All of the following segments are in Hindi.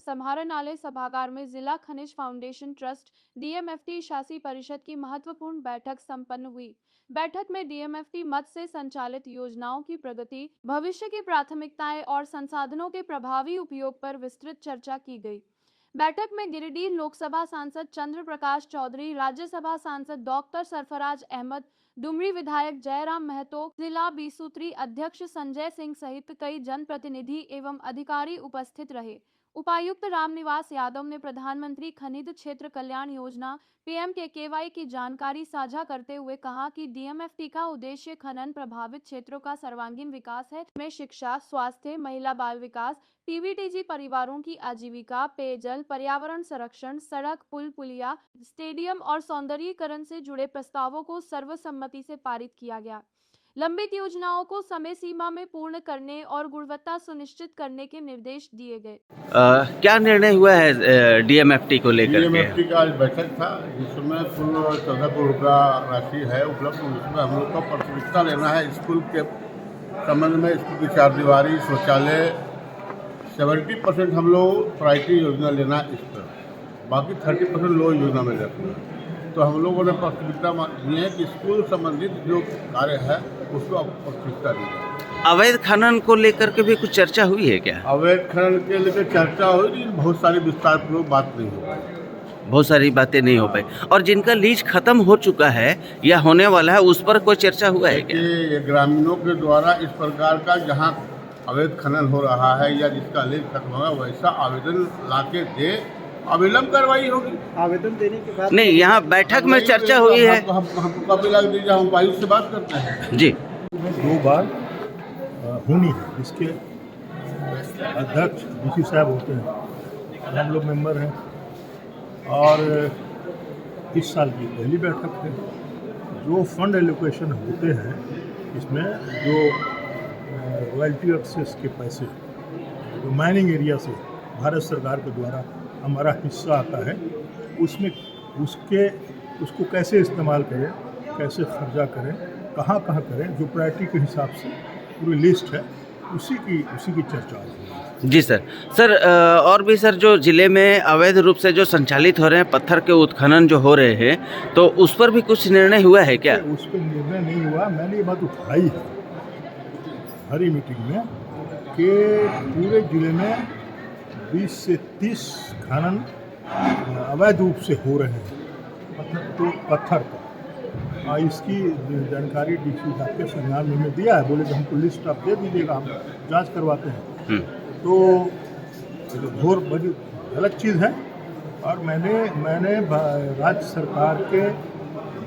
समाहरणालय सभागार में जिला खनिज फाउंडेशन ट्रस्ट डीएमएफटी शासी परिषद की महत्वपूर्ण बैठक संपन्न हुई। बैठक में डीएमएफटी मद से संचालित योजनाओं की प्रगति, भविष्य की प्राथमिकताएं और संसाधनों के प्रभावी उपयोग पर विस्तृत चर्चा की गई। बैठक में गिरिडीह लोकसभा सांसद चंद्र प्रकाश चौधरी, राज्यसभा सांसद डॉक्टर सरफराज अहमद, डुमरी विधायक जयराम महतो, जिला बीसूत्री अध्यक्ष संजय सिंह सहित कई जनप्रतिनिधि एवं अधिकारी उपस्थित रहे। उपायुक्त रामनिवास यादव ने प्रधानमंत्री खनिज क्षेत्र कल्याण योजना PMKKY की जानकारी साझा करते हुए कहा कि डीएमएफटी का उद्देश्य खनन प्रभावित क्षेत्रों का सर्वांगीण विकास है, में शिक्षा, स्वास्थ्य, महिला बाल विकास, PVTG परिवारों की आजीविका, पेयजल, पर्यावरण संरक्षण, सड़क, पुल पुलिया, स्टेडियम और सौंदर्यीकरण से जुड़े प्रस्तावों को सर्वसम्मति से पारित किया गया। लंबित योजनाओं को समय सीमा में पूर्ण करने और गुणवत्ता सुनिश्चित करने के निर्देश दिए गए। क्या निर्णय हुआ है डीएमएफटी को लेकर के? डीएमएफटी का आज बैठक था जिसमें कुल 14 करोड़ रुपया राशि है उपलब्ध। उसमें हम लोग को प्राथमिकता लेना है स्कूल के संबंध में। स्कूल की चारदीवारी, शौचालय 70% हम लोग प्रायोरिटी योजना लेना है इस पर, बाकी 30% लो योजना में रखना है। तो हम लोगों ने प्राथमिकता दी है कि स्कूल संबंधित जो कार्य है उसको प्राथमिकता दी जाए। अवैध खनन को लेकर के भी कुछ चर्चा हुई है क्या? अवैध खनन के लेकर चर्चा हुई, लेकिन बहुत सारी विस्तार पूर्वक बात नहीं हो पाई। बहुत सारी बातें नहीं हो पाई। और जिनका लीज खत्म हो चुका है या होने वाला है उस पर कोई चर्चा हुआ है क्या? ये ग्रामीणों के द्वारा इस प्रकार का जहाँ अवैध खनन हो रहा है या जिसका लीज खत्म होगा वैसा आवेदन लाके दे, अविलंब कार्रवाई होगी। आवेदन देने के बाद नहीं, यहाँ बैठक में चर्चा हुई है। हमको कॉपी ला दीजिए, हम उपायुक्त से बात करते हैं जी। 2 बार होनी है, जिसके अध्यक्ष डीसी साहब होते हैं, हम लोग मेंबर हैं। और इस साल की पहली बैठक है। जो फंड एलोकेशन होते हैं इसमें जो रॉयल्टी एक्सेस के पैसे जो माइनिंग एरिया से भारत सरकार के द्वारा हमारा हिस्सा आता है, उसमें उसको कैसे इस्तेमाल करें, कैसे खर्चा करें, कहाँ करें, जो प्रायोरिटी के हिसाब से पूरी लिस्ट है उसी की चर्चा है। जी सर, और भी सर, जो जिले में अवैध रूप से जो संचालित हो रहे हैं पत्थर के उत्खनन जो हो रहे हैं, तो उस पर भी कुछ निर्णय हुआ है क्या? उस पर निर्णय नहीं हुआ। मैंने ये बात उठाई है हरी मीटिंग में कि पूरे जिले में 20 से 30 खनन अवैध रूप से हो रहे हैं पत्थर का। इसकी जानकारी डीसी साहब के संज्ञान में दिया है। बोले कि हमको लिस्ट आप दे दीजिएगा, हम जांच करवाते हैं। तो घोर बड़ी गलत चीज़ है। और मैंने राज्य सरकार के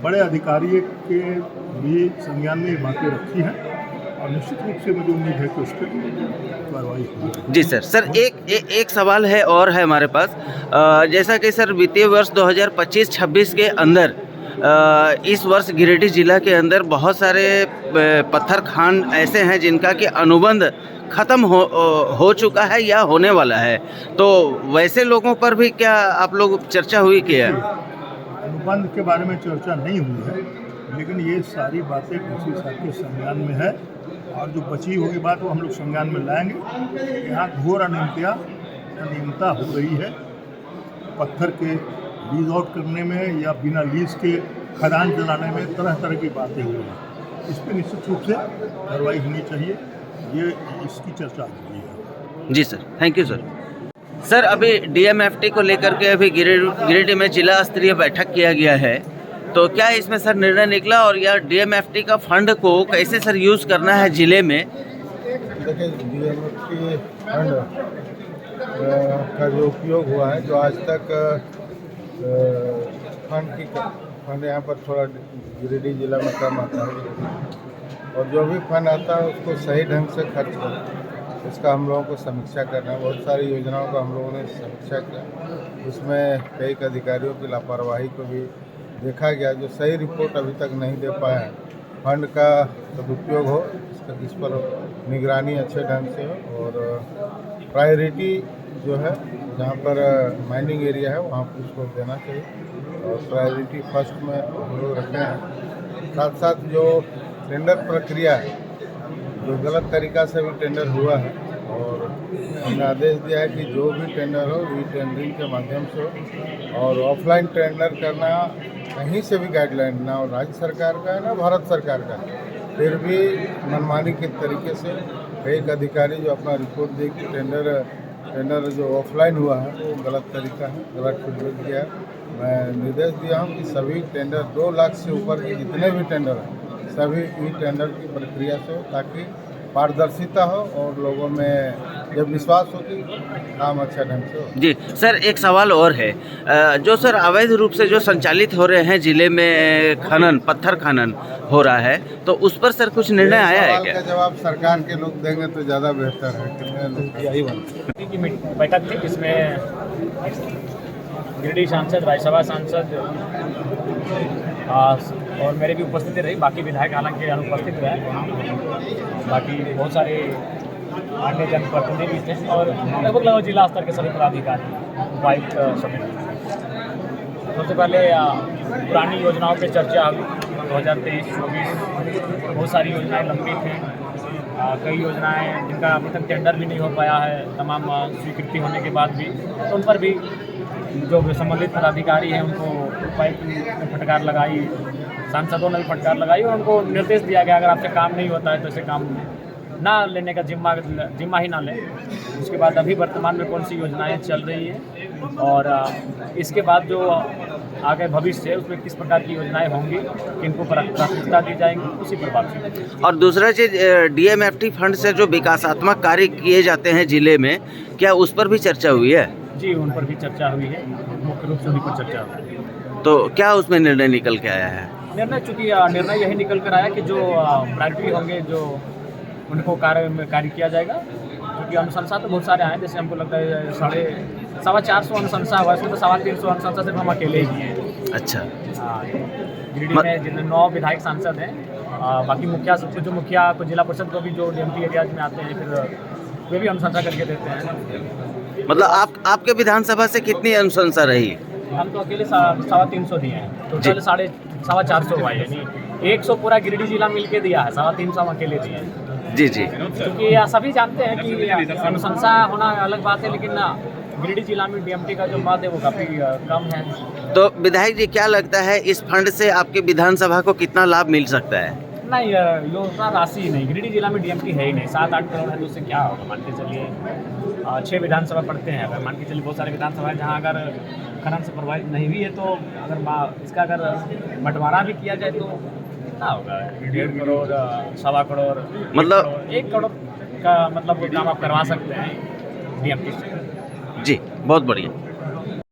बड़े अधिकारी के भी संज्ञान में ये बातें रखी हैं और निश्चित रूप से मुझे उम्मीद है कि उस पर कार्रवाई होगी। जी सर, एक सवाल है और है हमारे पास। जैसा कि सर वित्तीय वर्ष 2025-26 के अंदर इस वर्ष गिरिडीह जिला के अंदर बहुत सारे पत्थर खान ऐसे हैं जिनका कि अनुबंध खत्म हो चुका है या होने वाला है, तो वैसे लोगों पर भी क्या आप लोग चर्चा हुई क्या? अनुबंध के बारे में चर्चा नहीं हुई है, लेकिन ये सारी बातें डीसी साहब के संज्ञान में है और जो बची होगी बात वो हम लोग संज्ञान में लाएंगे। यहाँ घोर अनियमितता हो रही है पत्थर के लीज आउट करने में या बिना लीज के खदान चलाने में, तरह की बातें हो रही हैं। इस पर निश्चित रूप से कार्रवाई होनी चाहिए, ये इसकी चर्चा हुई है। जी sir, thank you sir. Sir, अभी डीएमएफटी को लेकर के अभी गिरिडीह में जिला स्तरीय बैठक किया गया है, तो क्या इसमें सर निर्णय निकला और या डीएमएफटी का फंड को कैसे सर यूज़ करना है जिले में? देखिए, डीएमएफटी फंड का जो उपयोग हुआ है, जो आज तक फंड यहाँ पर थोड़ा गिरिडीह जिला में कम आता है और जो भी फंड आता है उसको सही ढंग से खर्च करना, इसका हम लोगों को समीक्षा करना है। बहुत सारी योजनाओं का हम लोगों ने समीक्षा किया, उसमें कई अधिकारियों की लापरवाही को भी देखा गया, जो सही रिपोर्ट अभी तक नहीं दे पाए हैं। फंड का सदुपयोग हो, इस पर निगरानी अच्छे ढंग से हो और प्रायोरिटी जो है जहाँ पर माइनिंग एरिया है वहाँ पर उसको देना चाहिए और प्रायोरिटी फर्स्ट में हम लोग रखे हैं। साथ साथ जो टेंडर प्रक्रिया है, जो गलत तरीक़ा से भी टेंडर हुआ है और हमने आदेश दिया है कि जो भी टेंडर हो ई टेंडरिंग के माध्यम से हो, और ऑफलाइन टेंडर करना कहीं से भी गाइडलाइन ना राज्य सरकार का है ना भारत सरकार का, फिर भी मनमानी के तरीके से एक अधिकारी जो अपना रिपोर्ट दे कि टेंडर जो ऑफलाइन हुआ है वो गलत तरीका है, गलत फीडबैक दिया है। मैं निर्देश दिया हूँ कि सभी टेंडर 2 लाख से ऊपर के जितने भी टेंडर हैं सभी ई टेंडर की प्रक्रिया से हो, ताकि पारदर्शिता हो और लोगों में जब विश्वास हो कि काम अच्छा ढंग से हो। जी सर, एक सवाल और है। जो सर अवैध रूप से जो संचालित हो रहे हैं जिले में खनन, पत्थर खनन हो रहा है, तो उस पर सर कुछ निर्णय आया है क्या? का जवाब सरकार के लोग देंगे तो ज़्यादा बेहतर है। कितने लोग यही बनते की बैठक थी जिसमें गिरिडीह सांसद, राज्यसभा सांसद और मेरे भी उपस्थिति रही, बाकी विधायक हालांकि अनुपस्थित रहे, बाकी बहुत सारे अन्य जनप्रतिनिधि भी थे और लगभग जिला स्तर के सभी पदाधिकारी, उपायुक्त समिति। सबसे पहले पुरानी योजनाओं पे चर्चा हुई। 2023-24 बहुत सारी योजनाएं लंबित हैं, कई योजनाएं जिनका अभी तक टेंडर भी नहीं हो पाया है, तमाम स्वीकृति होने के बाद भी, तो उन पर भी जो संबंधित पदाधिकारी हैं उनको उपायुक्त ने फटकार लगाई, सांसदों ने भी फटकार लगाई और उनको निर्देश दिया गया अगर आपसे काम नहीं होता है तो ऐसे काम ना लेने का जिम्मा ही ना लें। उसके बाद अभी वर्तमान में कौन सी योजनाएं चल रही हैं और इसके बाद जो आगे भविष्य है उसमें किस प्रकार की योजनाएं होंगी, किनको प्राथमिकता दी जाएंगी, उसी पर बात। और दूसरा चीज, DMFT फंड से जो विकासात्मक कार्य किए जाते हैं जिले में, क्या उस पर भी चर्चा हुई है? जी, उन पर भी चर्चा हुई है, मुख्य रूप से उन्हीं पर चर्चा हुई है। तो क्या उसमें निर्णय निकल के आया है? निर्णय यही निकल कर आया कि जो प्रायोरिटी होंगे जो उनको कार्य किया जाएगा, क्योंकि अनुशंसा तो बहुत सारे आए, जैसे हमको लगता है 450 अनुशंसा हुआ, इसमें तो 350 अनुशंसा सिर्फ हम अकेले ही हैं। अच्छा। गिरिडीह में जितने 9 विधायक सांसद हैं, बाकी मुखिया को जिला परिषद को भी जो DMT एरियाज में आते हैं फिर वे भी अनुशंसा करके देते हैं। मतलब आपके विधानसभा से कितनी अनुशंसा रही? हम तो अकेले 350 दिए हैं, टोटल 450 हुआ है, यानी 100 पूरा गिरिडीह जिला मिलके दिया है, 350 हम अकेले दिए हैं। जी जी, क्योंकि सभी जानते हैं कि अनुशंसा होना अलग बात है, लेकिन गिरिडीह जिला में DMT का जो मत है वो काफ़ी कम है। तो विधायक जी, क्या लगता है इस फंड से आपके विधानसभा को कितना लाभ मिल सकता है? नहीं, योजना राशि ही नहीं, गिरिडीह जिला में DMT है ही नहीं, 7-8 करोड़ है तो उससे क्या होगा? मान के चलिए 6 विधानसभा पढ़ते हैं, अगर मान के चलिए बहुत सारे विधानसभा है जहाँ अगर खनन से प्रभावित नहीं भी है, तो अगर इसका अगर बंटवारा भी किया जाए तो कितना होगा? 1.5 करोड़, 1.25 करोड़, मतलब 1 करोड़ का मतलब काम आप करवा सकते हैं DMT से। जी, बहुत बढ़िया।